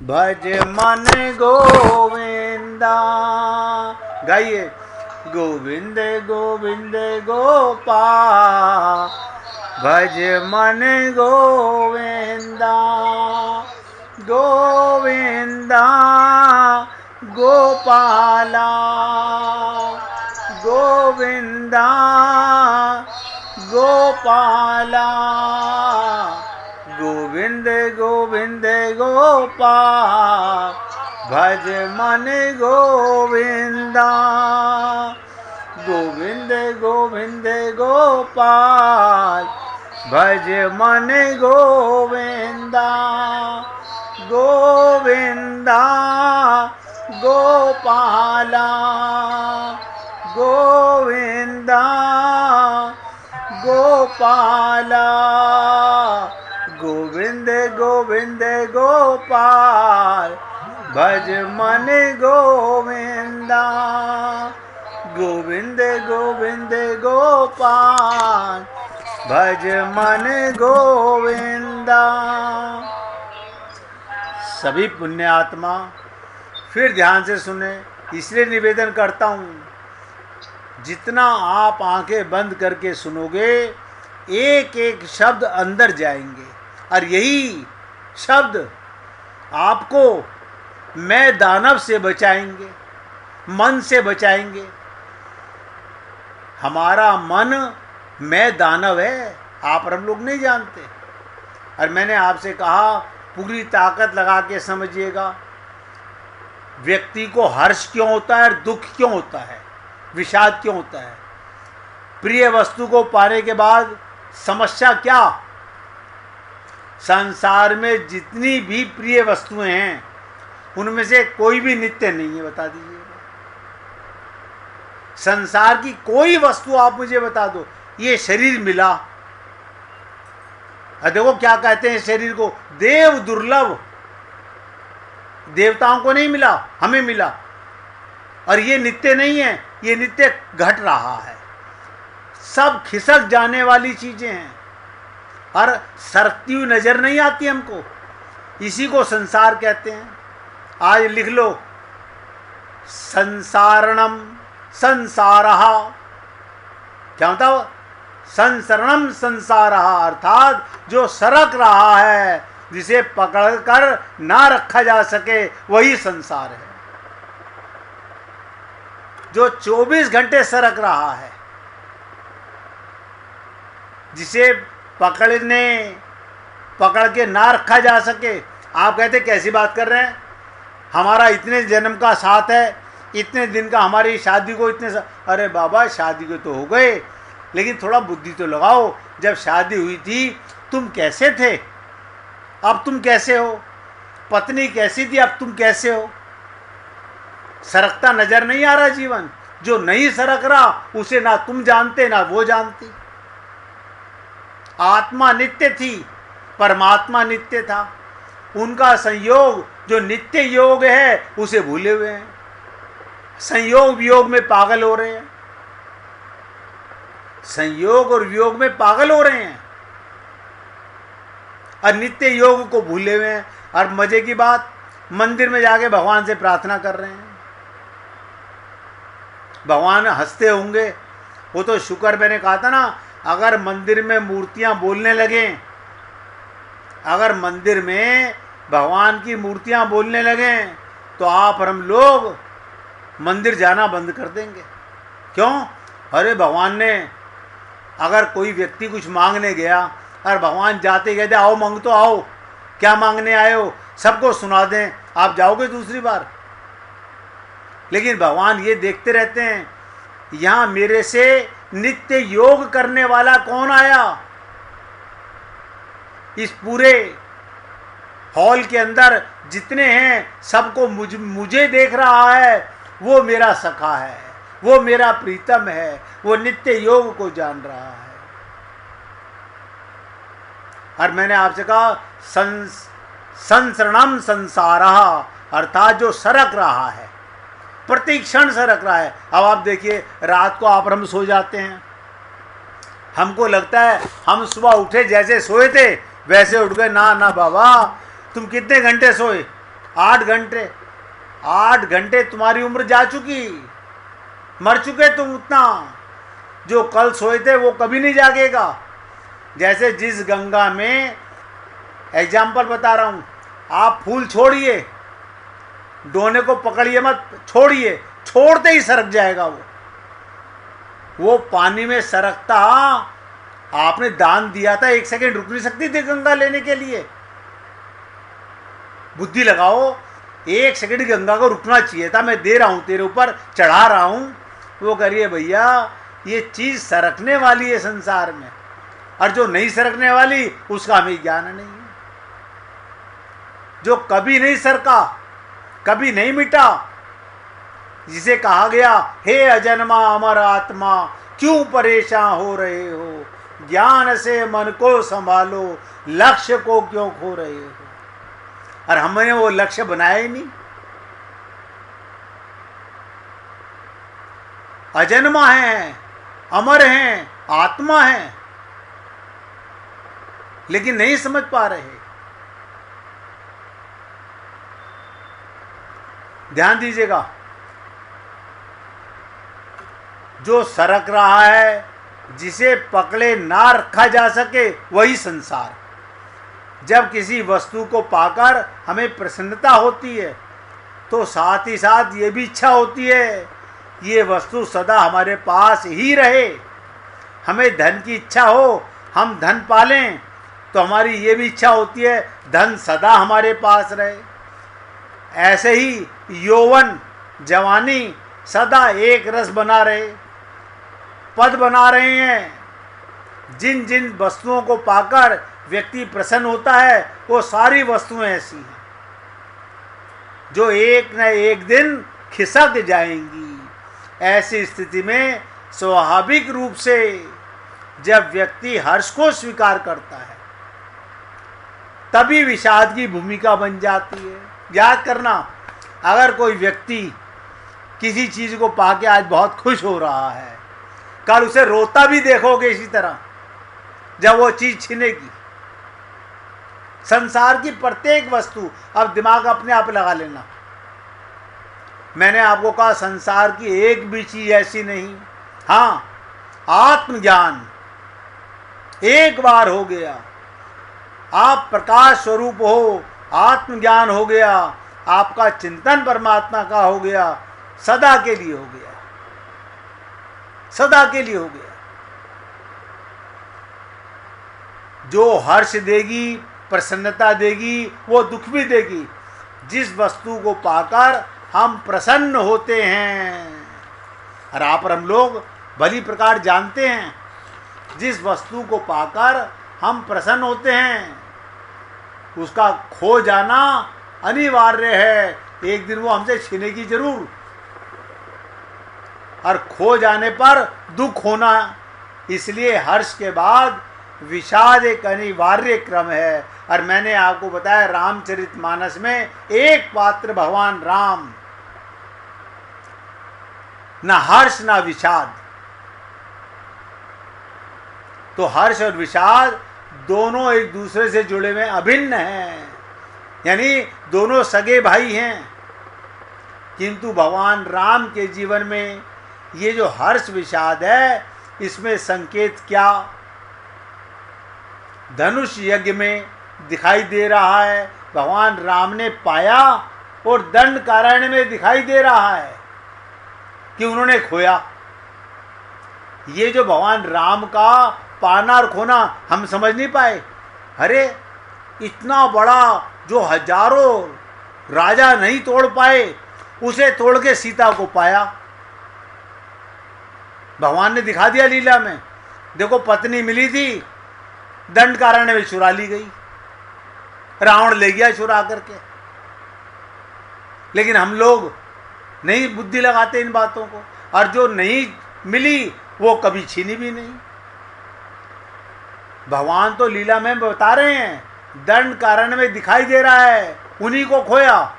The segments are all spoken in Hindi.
भज मन गोविंदा। गाइए, गोविंद गोविंद गोपाल, भज मन गोविंदा। गोविंदा गोपाला, गोविंदा गोपाला, गोविंद गोविंद गोपाल, भज मन गोविंदा। गोविंद गोविंद गोपाल, भज मन गोविंदा। गोविंदा गोपाला, गोविंदा गोपाला, गोविंद गोविंद गोपाल, भज मन गोविंदा। गोविंद गोविंद गोपाल, भज मन गोविंदा। सभी पुण्यात्मा फिर ध्यान से सुने, इसलिए निवेदन करता हूँ, जितना आप आंखें बंद करके सुनोगे एक एक शब्द अंदर जाएंगे, और यही शब्द आपको मैं दानव से बचाएंगे, मन से बचाएंगे। हमारा मन मैं दानव है, आप और हम लोग नहीं जानते। और मैंने आपसे कहा पूरी ताकत लगा के समझिएगा, व्यक्ति को हर्ष क्यों होता है और दुख क्यों होता है, विषाद क्यों होता है। प्रिय वस्तु को पाने के बाद समस्या क्या। संसार में जितनी भी प्रिय वस्तुएं हैं उनमें से कोई भी नित्य नहीं है, बता दीजिए। संसार की कोई वस्तु आप मुझे बता दो, ये शरीर मिला, देखो क्या कहते हैं शरीर को, देव दुर्लभ। देवताओं को नहीं मिला, हमें मिला, और ये नित्य नहीं है, ये नित्य घट रहा है। सब खिसक जाने वाली चीजें हैं और सरकती हुई नजर नहीं आती हमको, इसी को संसार कहते हैं। आज लिख लो, संसारणम संसारः, क्या होता है? संसरणम संसारः, अर्थात जो सरक रहा है, जिसे पकड़कर ना रखा जा सके, वही संसार है। जो 24 घंटे सरक रहा है, जिसे पकड़ के ना रखा जा सके। आप कहते कैसी बात कर रहे हैं, हमारा इतने जन्म का साथ है, इतने दिन का, हमारी शादी को इतने अरे बाबा, शादी को तो हो गए, लेकिन थोड़ा बुद्धि तो लगाओ। जब शादी हुई थी तुम कैसे थे, अब तुम कैसे हो? पत्नी कैसी थी, अब तुम कैसे हो? सरकता नजर नहीं आ रहा जीवन। जो नहीं सरक रहा उसे ना तुम जानते ना वो जानती। आत्मा नित्य थी, परमात्मा नित्य था। उनका संयोग जो नित्य योग है उसे भूले हुए हैं, संयोग वियोग में पागल हो रहे हैं, संयोग और वियोग में पागल हो रहे हैं, और नित्य योग को भूले हुए हैं। और मजे की बात, मंदिर में जाके भगवान से प्रार्थना कर रहे हैं। भगवान हंसते होंगे, वो तो शुक्र, मैंने कहा था ना, अगर मंदिर में मूर्तियां बोलने लगें, अगर मंदिर में भगवान की मूर्तियां बोलने लगें, तो आप और हम लोग मंदिर जाना बंद कर देंगे। क्यों? अरे भगवान ने, अगर कोई व्यक्ति कुछ मांगने गया और भगवान जाते कहते आओ मांग तो आओ, क्या मांगने आए हो, सबको सुना दें, आप जाओगे दूसरी बार। लेकिन भगवान ये देखते रहते हैं, यहाँ मेरे से नित्य योग करने वाला कौन आया। इस पूरे हॉल के अंदर जितने हैं सबको मुझे देख रहा है, वो मेरा सखा है, वो मेरा प्रीतम है, वो नित्य योग को जान रहा है। और मैंने आपसे कहा संसरणम संसारः, अर्थात जो सरक रहा है, प्रति क्षण सरक रहा है। अब आप देखिए, रात को आप हम सो जाते हैं, हमको लगता है हम सुबह उठे जैसे सोए थे वैसे उठ गए। ना ना बाबा, तुम कितने घंटे सोए? 8 घंटे, 8 घंटे तुम्हारी उम्र जा चुकी, मर चुके तुम उतना। जो कल सोए थे वो कभी नहीं जागेगा। जैसे जिस गंगा में, एग्जाम्पल बता रहा हूँ, आप फूल छोड़िए, डोने को पकड़िए मत, छोड़िए, छोड़ते ही सरक जाएगा वो पानी में सरकता। आपने दान दिया था, 1 सेकंड रुक नहीं सकती थी गंगा लेने के लिए? बुद्धि लगाओ, 1 सेकंड गंगा को रुकना चाहिए था। मैं दे रहा हूं, तेरे ऊपर चढ़ा रहा हूं, वो करिए भैया, ये चीज सरकने वाली है संसार में, और जो नहीं सरकने वाली उसका हमें ज्ञान नहीं है। जो कभी नहीं सरका, कभी नहीं मिटा, जिसे कहा गया हे अजन्मा अमर आत्मा क्यों परेशान हो रहे हो, ज्ञान से मन को संभालो, लक्ष्य को क्यों खो रहे हो। और हमने वो लक्ष्य बनाया ही नहीं। अजन्मा है, अमर हैं, आत्मा है, लेकिन नहीं समझ पा रहे। ध्यान दीजिएगा, जो सरक रहा है, जिसे पकड़े ना रखा जा सके, वही संसार। जब किसी वस्तु को पाकर हमें प्रसन्नता होती है, तो साथ ही साथ ये भी इच्छा होती है ये वस्तु सदा हमारे पास ही रहे। हमें धन की इच्छा हो, हम धन पालें, तो हमारी ये भी इच्छा होती है धन सदा हमारे पास रहे। ऐसे ही यौवन, जवानी सदा एक रस बना रहे, पद बना रहे हैं। जिन जिन वस्तुओं को पाकर व्यक्ति प्रसन्न होता है, वो सारी वस्तुएं ऐसी हैं जो एक न एक दिन खिसक जाएंगी। ऐसी स्थिति में स्वाभाविक रूप से जब व्यक्ति हर्ष को स्वीकार करता है, तभी विषाद की भूमिका बन जाती है। याद करना, अगर कोई व्यक्ति किसी चीज को पाके आज बहुत खुश हो रहा है, कल उसे रोता भी देखोगे इसी तरह जब वो चीज छिनेगी। संसार की प्रत्येक वस्तु, अब दिमाग अपने आप लगा लेना, मैंने आपको कहा संसार की एक भी चीज ऐसी नहीं। हाँ, आत्मज्ञान एक बार हो गया, आप प्रकाश स्वरूप हो, आत्मज्ञान हो गया, आपका चिंतन परमात्मा का हो गया, सदा के लिए हो गया, सदा के लिए हो गया। जो हर्ष देगी, प्रसन्नता देगी, वो दुख भी देगी। जिस वस्तु को पाकर हम प्रसन्न होते हैं, और आप और हम लोग भली प्रकार जानते हैं, जिस वस्तु को पाकर हम प्रसन्न होते हैं, उसका खो जाना अनिवार्य है। एक दिन वो हमसे छिनेगी जरूर, और खो जाने पर दुख होना। इसलिए हर्ष के बाद विषाद एक अनिवार्य क्रम है। और मैंने आपको बताया रामचरितमानस में एक पात्र भगवान राम, ना हर्ष ना विषाद। तो हर्ष और विषाद दोनों एक दूसरे से जुड़े हुए अभिन्न हैं, यानी दोनों सगे भाई हैं। किंतु भगवान राम के जीवन में ये जो हर्ष विषाद है, इसमें संकेत क्या धनुष यज्ञ में दिखाई दे रहा है, भगवान राम ने पाया, और दंडकारण्य में दिखाई दे रहा है कि उन्होंने खोया। ये जो भगवान राम का पाना और खोना हम समझ नहीं पाए। अरे इतना बड़ा जो हजारों राजा नहीं तोड़ पाए, उसे तोड़ के सीता को पाया। भगवान ने दिखा दिया लीला में, देखो पत्नी मिली थी, दंडकारण्य में चुरा ली गई, रावण ले गया चुरा करके। लेकिन हम लोग नहीं बुद्धि लगाते इन बातों को, और जो नहीं मिली वो कभी छीनी भी नहीं। भगवान तो लीला में बता रहे हैं, दंडकारण्य में दिखाई दे रहा है, उन्हीं को खोया।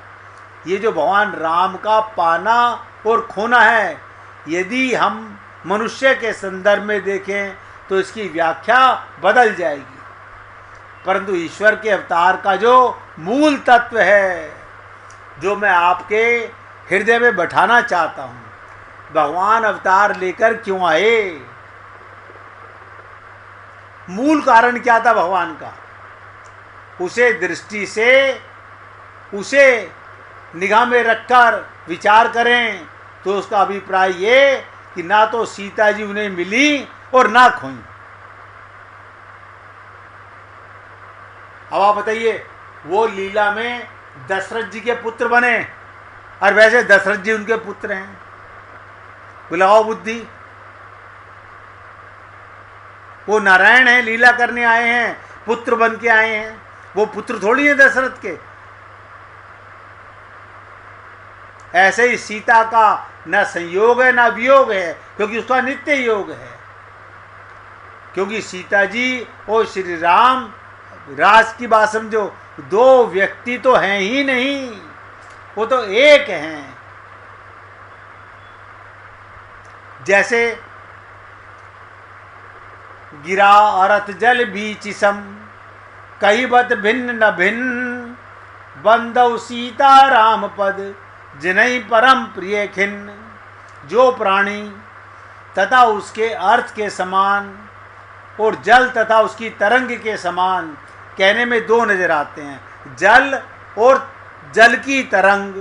ये जो भगवान राम का पाना और खोना है, यदि हम मनुष्य के संदर्भ में देखें तो इसकी व्याख्या बदल जाएगी। परंतु ईश्वर के अवतार का जो मूल तत्व है, जो मैं आपके हृदय में बैठाना चाहता हूँ। भगवान अवतार लेकर क्यों आए? मूल कारण क्या था भगवान का? उसे दृष्टि से, उसे निगाह में रखकर विचार करें तो उसका अभिप्राय ये कि ना तो सीता जी उन्हें मिली और ना खोई। अब आप बताइए, वो लीला में दशरथ जी के पुत्र बने और वैसे दशरथ जी उनके पुत्र हैं। बुलाओ बुद्धि। वो नारायण हैं, लीला करने आए हैं, पुत्र बन के आए हैं। वो पुत्र थोड़ी है दशरथ के। ऐसे ही सीता का न संयोग है न वियोग है, क्योंकि उसका नित्य योग है। क्योंकि सीता जी और श्री राम, राज की बात समझो, दो व्यक्ति तो हैं ही नहीं, वो तो एक हैं। जैसे गिरा अरत जल बीच सम, कही बत भिन्न न भिन्न, बंदौ सीता राम पद जिनहि परम प्रिय खिन्न। जो प्राणी तथा उसके अर्थ के समान और जल तथा उसकी तरंग के समान, कहने में दो नजर आते हैं, जल और जल की तरंग,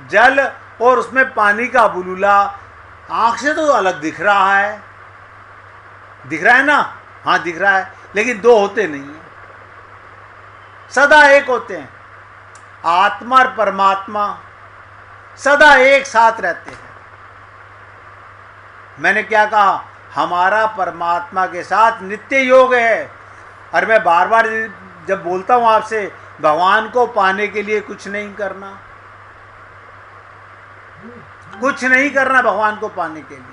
जल और उसमें पानी का बुलबुला। आंख से तो अलग दिख रहा है, दिख रहा है ना? हाँ दिख रहा है, लेकिन दो होते नहीं हैं, सदा एक होते हैं। आत्मा और परमात्मा सदा एक साथ रहते हैं। मैंने क्या कहा? हमारा परमात्मा के साथ नित्य योग है। और मैं बार बार जब बोलता हूं आपसे, भगवान को पाने के लिए कुछ नहीं करना, कुछ नहीं करना भगवान को पाने के लिए।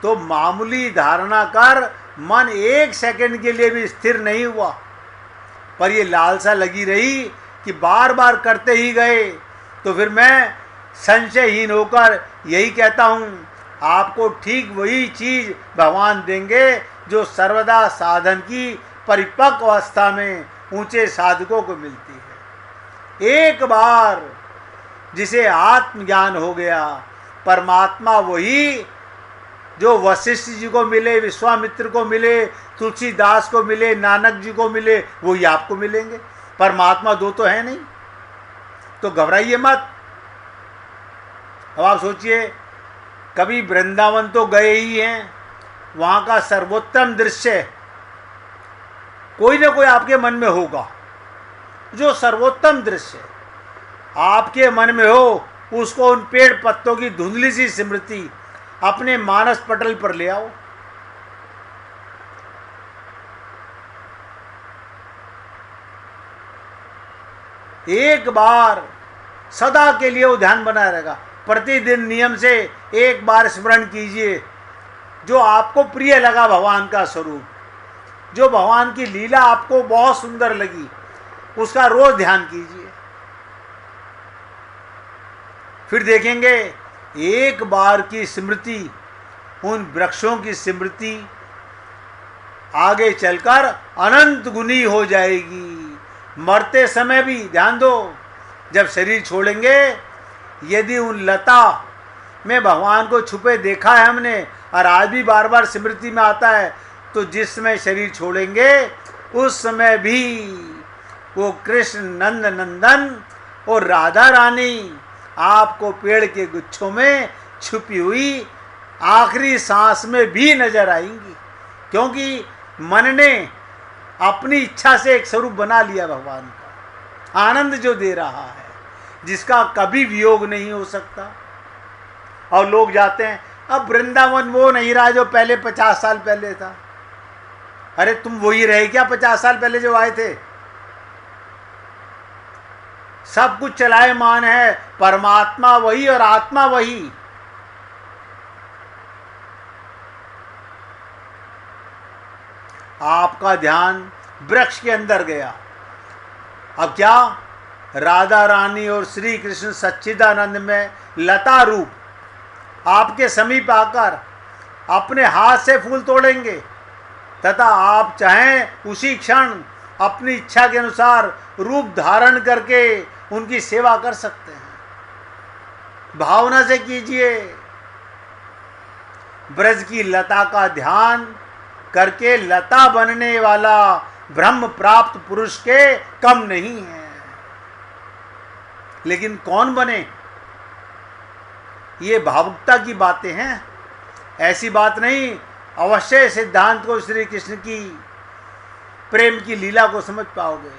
तो मामूली धारणा कर मन एक सेकंड के लिए भी स्थिर नहीं हुआ, पर ये लालसा लगी रही कि बार बार करते ही गए। तो फिर मैं संशयहीन होकर यही कहता हूँ, आपको ठीक वही चीज भगवान देंगे जो सर्वदा साधन की परिपक्व अवस्था में ऊंचे साधकों को मिलती है। एक बार जिसे आत्मज्ञान हो गया, परमात्मा वही जो वशिष्ठ जी को मिले, विश्वामित्र को मिले, तुलसीदास को मिले, नानक जी को मिले, वही आपको मिलेंगे। परमात्मा दो तो है नहीं, तो घबराइए मत। अब आप सोचिए, कभी वृंदावन तो गए ही हैं, वहाँ का सर्वोत्तम दृश्य कोई ना कोई आपके मन में होगा। जो सर्वोत्तम दृश्य आपके मन में हो, उसको उन पेड़ पत्तों की धुंधली सी स्मृति अपने मानस पटल पर ले आओ। एक बार सदा के लिए वो ध्यान बना रहेगा। प्रतिदिन नियम से एक बार स्मरण कीजिए जो आपको प्रिय लगा, भगवान का स्वरूप, जो भगवान की लीला आपको बहुत सुंदर लगी, उसका रोज ध्यान कीजिए। फिर देखेंगे एक बार की स्मृति, उन वृक्षों की स्मृति आगे चलकर अनंत गुनी हो जाएगी। मरते समय भी ध्यान दो, जब शरीर छोड़ेंगे, यदि उन लता में भगवान को छुपे देखा है हमने, और आज भी बार बार स्मृति में आता है, तो जिस समय शरीर छोड़ेंगे उस समय भी वो कृष्ण नंद नंदन और राधा रानी आपको पेड़ के गुच्छों में छुपी हुई आखिरी सांस में भी नजर आएंगी। क्योंकि मन ने अपनी इच्छा से एक स्वरूप बना लिया भगवान का, आनंद जो दे रहा है, जिसका कभी वियोग नहीं हो सकता। और लोग जाते हैं, अब वृंदावन वो नहीं रहा जो पहले 50 साल पहले था। अरे तुम वही रहे क्या 50 साल पहले जो आए थे? सब कुछ चलायमान है, परमात्मा वही और आत्मा वही। आपका ध्यान वृक्ष के अंदर गया। अब क्या? राधा रानी और श्री कृष्ण सच्चिदानंद में लता रूप आपके समीप आकर अपने हाथ से फूल तोड़ेंगे। तथा आप चाहें उसी क्षण अपनी इच्छा के अनुसार रूप धारण करके उनकी सेवा कर सकते हैं। भावना से कीजिए। ब्रज की लता का ध्यान करके लता बनने वाला ब्रह्म प्राप्त पुरुष के कम नहीं है। लेकिन कौन बने, ये भावुकता की बातें हैं, ऐसी बात नहीं। अवश्य सिद्धांत को, श्री कृष्ण की प्रेम की लीला को समझ पाओगे।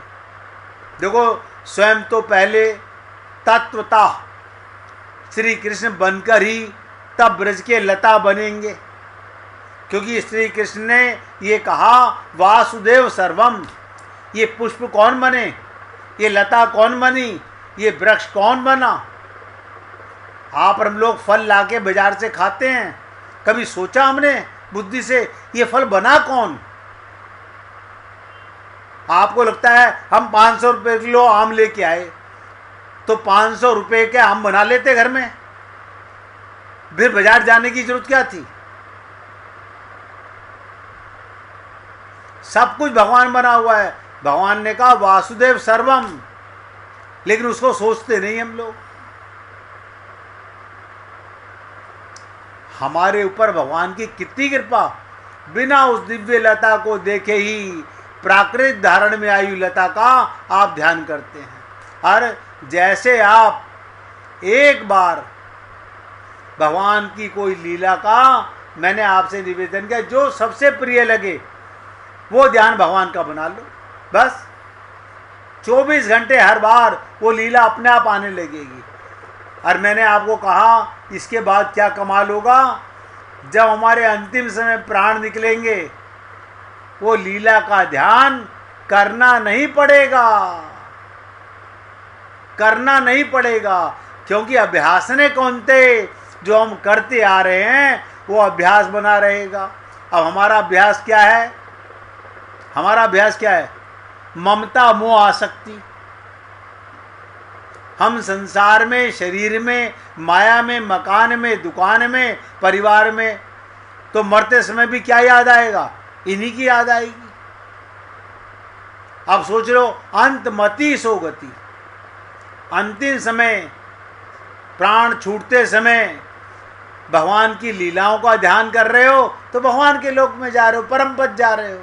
देखो, स्वयं तो पहले तत्वता श्री कृष्ण बनकर ही तब ब्रज के लता बनेंगे, क्योंकि श्री कृष्ण ने ये कहा वासुदेव सर्वम। ये पुष्प कौन बने, ये लता कौन बनी, ये वृक्ष कौन बना। आप हम लोग फल लाके बाजार से खाते हैं, कभी सोचा हमने बुद्धि से ये फल बना कौन। आपको लगता है हम 500 रुपये किलो आम लेके आए तो 500 रुपये के आम बना लेते घर में, फिर बाजार जाने की जरूरत क्या थी। सब कुछ भगवान बना हुआ है। भगवान ने कहा वासुदेव सर्वम, लेकिन उसको सोचते नहीं हम लोग। हमारे ऊपर भगवान की कितनी कृपा, बिना उस दिव्य लता को देखे ही प्राकृतिक धारण में आयु लता का आप ध्यान करते हैं। और जैसे आप एक बार भगवान की कोई लीला का, मैंने आपसे निवेदन किया, जो सबसे प्रिय लगे वो ध्यान भगवान का बना लो। बस 24 घंटे हर बार वो लीला अपने आप आने लगेगी। और मैंने आपको कहा इसके बाद क्या कमाल होगा, जब हमारे अंतिम समय प्राण निकलेंगे वो लीला का ध्यान करना नहीं पड़ेगा, करना नहीं पड़ेगा, क्योंकि अभ्यास ने कौन थे, जो हम करते आ रहे हैं वो अभ्यास बना रहेगा। अब हमारा अभ्यास क्या है, हमारा अभ्यास क्या है, ममता मोह आसक्ति। हम संसार में, शरीर में, माया में, मकान में, दुकान में, परिवार में, तो मरते समय भी क्या याद आएगा, इन्हीं की याद आएगी। अब सोच लो, अंत मति सो गति। अंतिम समय, प्राण छूटते समय भगवान की लीलाओं का ध्यान कर रहे हो तो भगवान के लोक में जा रहे हो, परम पद जा रहे हो।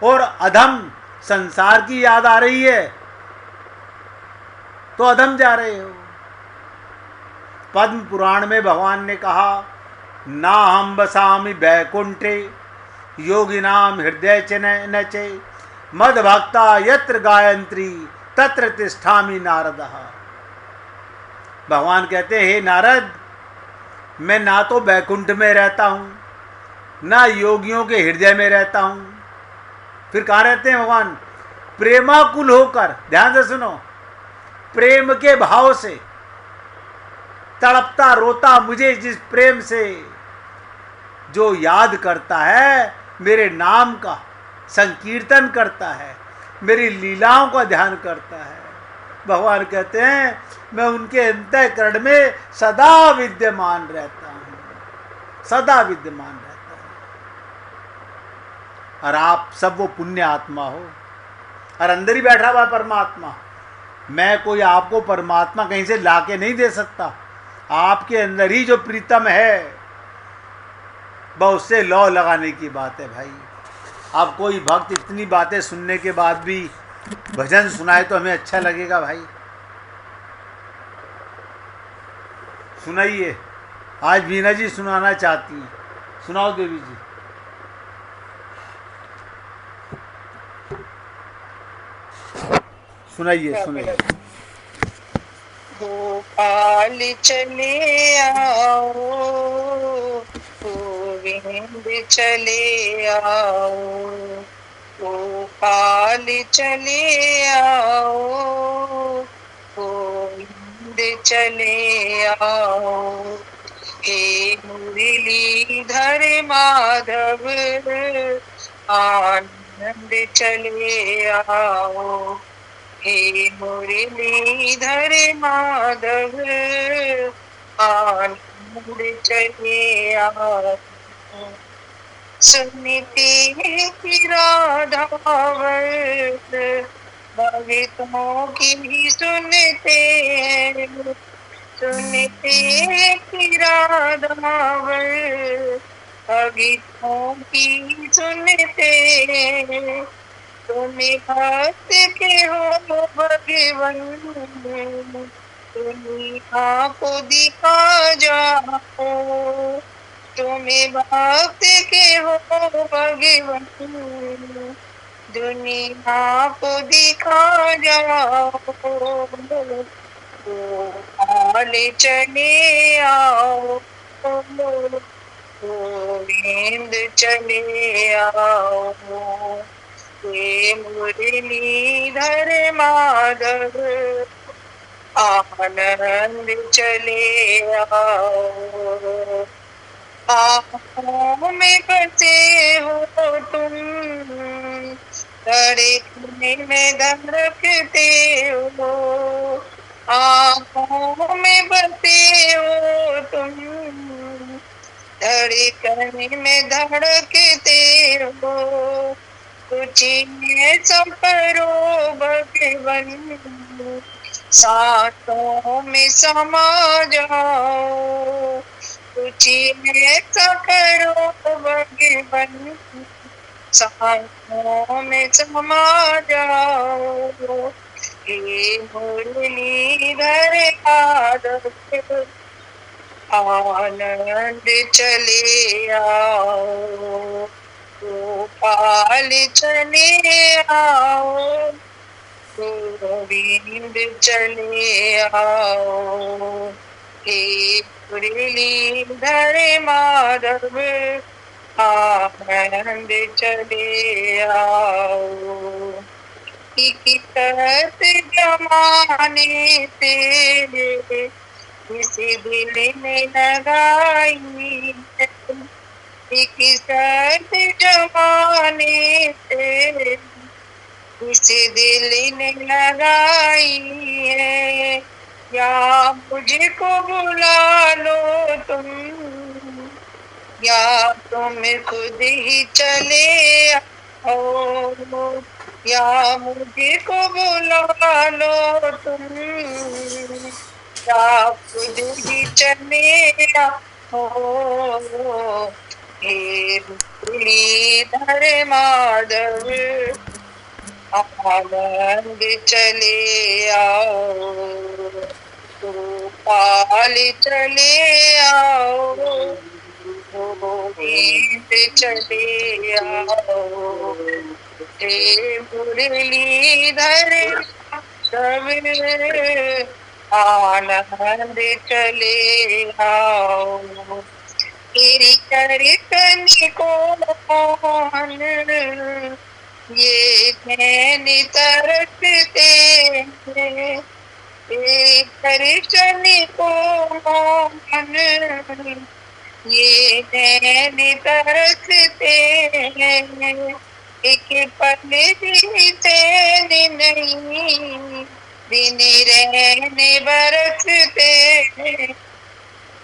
और अधम संसार की याद आ रही है तो अधम जा रहे हो। पद्म पुराण में भगवान ने कहा ना हम बसामि बैकुंठे योगिनाम हृदय च न चे मद भक्ता यत्र गायत्री तत्र तिष्ठामि नारदः। भगवान कहते हैं हे नारद, मैं ना तो बैकुंठ में रहता हूँ, ना योगियों के हृदय में रहता हूँ, फिर कहाँ रहते हैं भगवान, प्रेमाकुल होकर। ध्यान से सुनो, प्रेम के भाव से तड़पता रोता मुझे जिस प्रेम से जो याद करता है, मेरे नाम का संकीर्तन करता है, मेरी लीलाओं का ध्यान करता है, भगवान कहते हैं मैं उनके अंतःकरण में सदा विद्यमान रहता हूँ, सदा विद्यमान रहता हूँ। और आप सब वो पुण्य आत्मा हो और अंदर ही बैठा हुआ परमात्मा। मैं कोई आपको परमात्मा कहीं से लाके नहीं दे सकता, आपके अंदर ही जो प्रीतम है बस उससे लौ लगाने की बात है भाई। अब कोई भक्त इतनी बातें सुनने के बाद भी भजन सुनाए तो हमें अच्छा लगेगा भाई। सुनाइए, आज बीना जी सुनाना चाहती हैं, सुनाओ देवी जी। सुनाइए सुनाइए। गोपाल चले आओ, गोविंद चले आओ, गोपाल चले आओ, गोविंद चले आओ। हे मुरलीधर माधव आनंद चले आओ, हे मुरलीधर माधव आनंद चले आओ। सुनती की राधावत भक्तों की भी सुनते हैं, सुनते की राधावत भक्तों की सुनते हैं। तुम्हें भक्त के हो भगवन, तुम्हें को दिखा जाओ, तुम्हें भक्त के हो भगवन, दुनिया को दिखा जाओ। तो हाल चले आओ, गोविंद चले आओ, ये मुरलीधर माधव आनंद चले आओ। आँखों में बसे हो तुम, धड़कने में धड़कते हो, आँखों में बसे हो तुम, धड़कने में धड़कते हो। कुछ ऐसा करो भगवन, सांसों में समा जाओ। कुछ ऐसा करो भगवन, सांसों में समा जाओ। हे मुरलीधर माधव आनंद चले आओ, गोपाल चले आओ, गोविंद चले आओ। हे मुरलीधर माधव आनंद चले आओ। किसत जमाने से किसी दिल में लगाई, किसत जमाने से इस दिल ने लगाई है। या मुझको बुला लो तुम, या तुम खुद ही चले आओ, या मुझको बुला लो तुम, या खुद ही चले आओ। हे मुरलीधर माधव आनंद चले आओ, गोपाल चले आओ, गोविंद चले आओ। हे मुरलीधर माधव आनंद चले आओ। तेरी कीर्तन को मोहन ये नैनी तरसते हैं, दर्शन को मोहन ये नैनी तरसते हैं। एक पल भी चैन नहीं, दिन रहने बरसते हैं।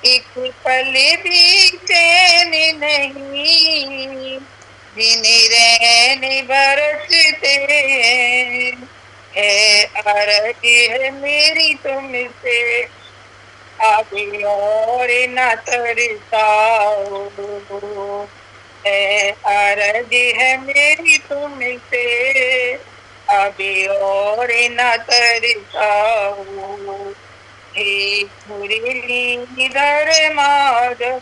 एक पल भी चैन नहीं, दिन रहने बरसते हैं। है अर्ज है मेरी तुमसे, आगे और न तरसाओ। है अर्ज है मेरी तुमसे, आगे और न तरसाओ। हे मुरलीधर माधव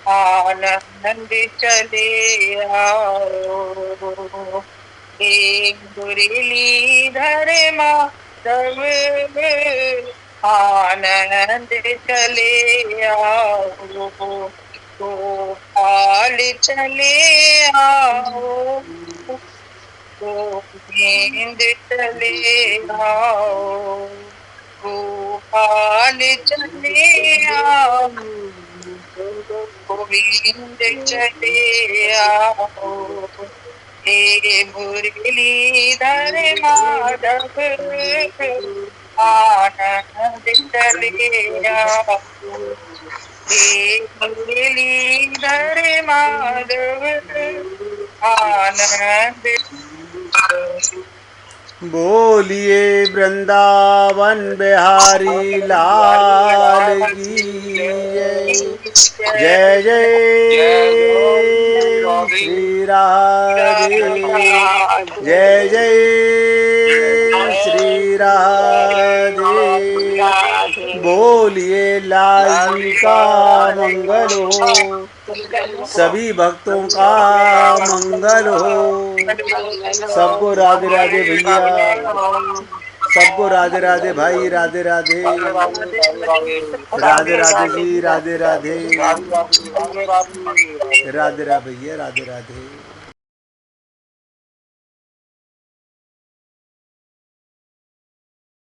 आनंद चले आओ। हे मुरलीधर माधव आनंद चले आओ, गोपाल चले आओ, गोविंद चले आओ, गोपाल चले आओ, गोविंद चले आओ। हे मुरलीधर माधव आनंद चले आओ, हे मुरलीधर माधव आनंद बोलिए वृंदावन बिहारी लाल की जय। जय जय श्री राधे। जय जय श्री राधे। बोलिए लाल जी का मंगल हो, सभी भक्तों का मंगल हो। सबको राधे राधे भैया, सबको राधे राधे भाई, राधे राधे। राधे राधे जी, राधे राधे। राधे राधे भैया, राधे राधे।